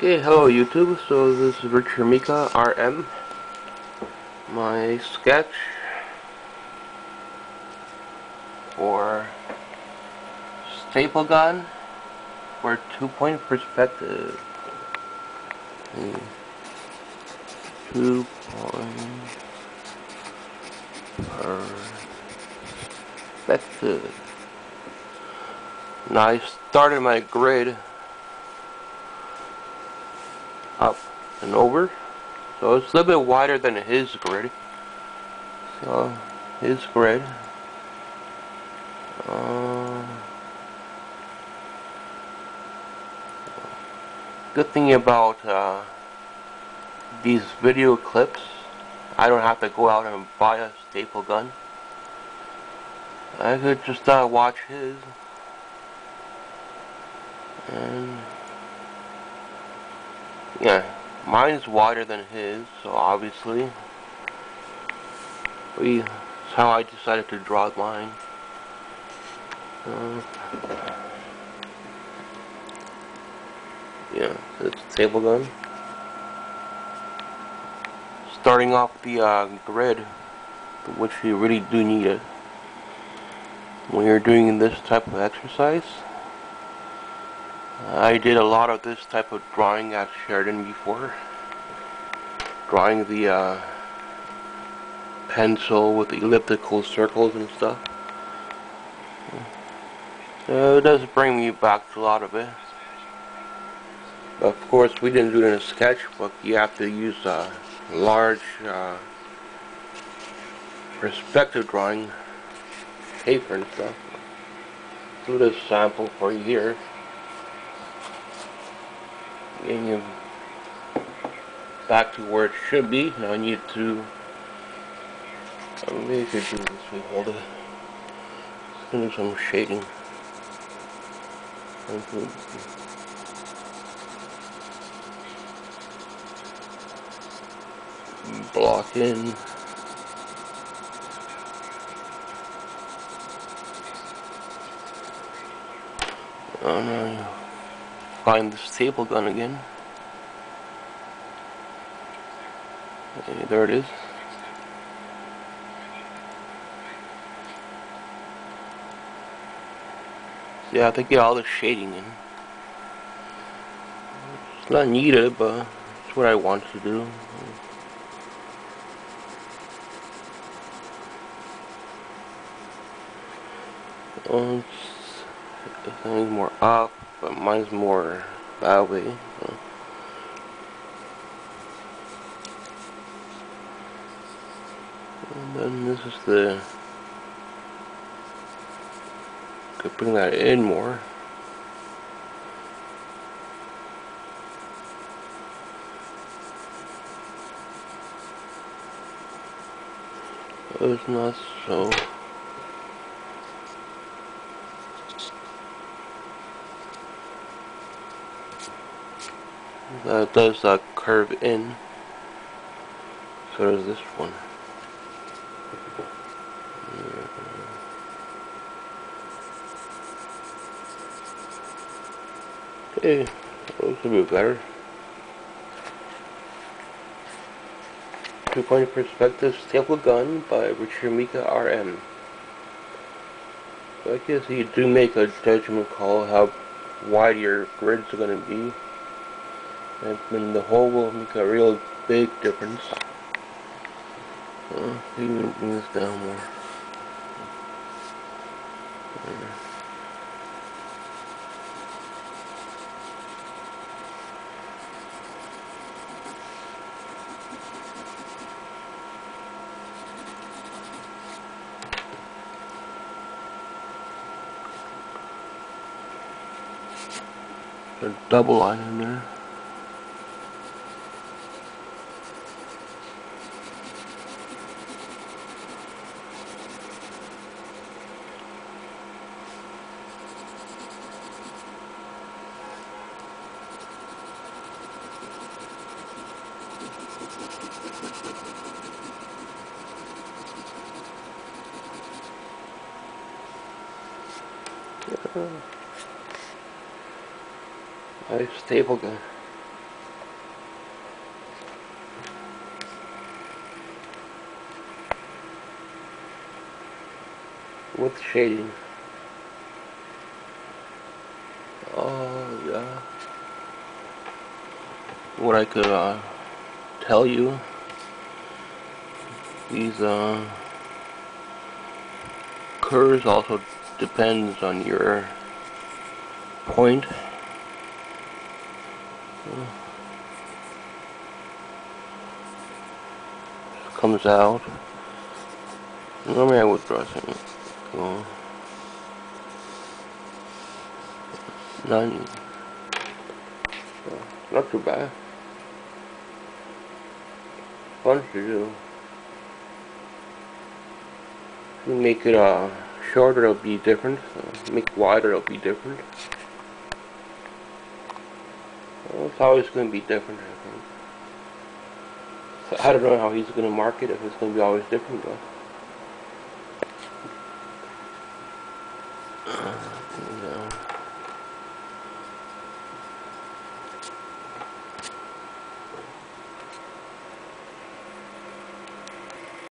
Okay, hello YouTube. So this is Richard Mika RM. My sketch for staple gun for 2-point perspective. 2-point perspective. Now I started my grid up and over, so it's a little bit wider than his grid. So his grid. Good thing about these video clips, I don't have to go out and buy a staple gun. I could just watch his, and yeah, mine's wider than his, so obviously that's how I decided to draw mine. Yeah, so it's a table gun. Starting off the grid, which you really do need it when you're doing this type of exercise. I did a lot of this type of drawing at Sheridan before. Drawing the pencil with the elliptical circles and stuff. So it does bring me back to a lot of it. Of course, we didn't do it in a sketchbook. You have to use a large perspective drawing paper and stuff. Do this sample for you here. Getting you back to where it should be. Now I need to. Maybe I could do this. Wait, hold it. Let's do some shading. Block in. Oh no. Find this staple gun again. Okay, there it is. So yeah, I have to get all the shading in. It's not needed, but it's what I want to do. It's more up, but mine's more that way. So. And then this is the. Could bring that in more. It's not so. That does curve in. So does this one. Okay, those will be better. 2-point perspective staple gun by Richard Mika RM. So I guess you do make a judgment call how wide your grids are going to be, and then the whole will make a real big difference. You can bring this down more. A double line in there. Nice staple gun. with shading. Oh yeah. What I could tell you, these curves also depends on your point. Comes out. Normally I would draw something. Cool. Not too bad. Fun to do. If you make it shorter, it'll be different. Make it wider, it'll be different. Well, it's always going to be different, I think. So I don't know how he's going to mark it, if it's going to be always different, but you know.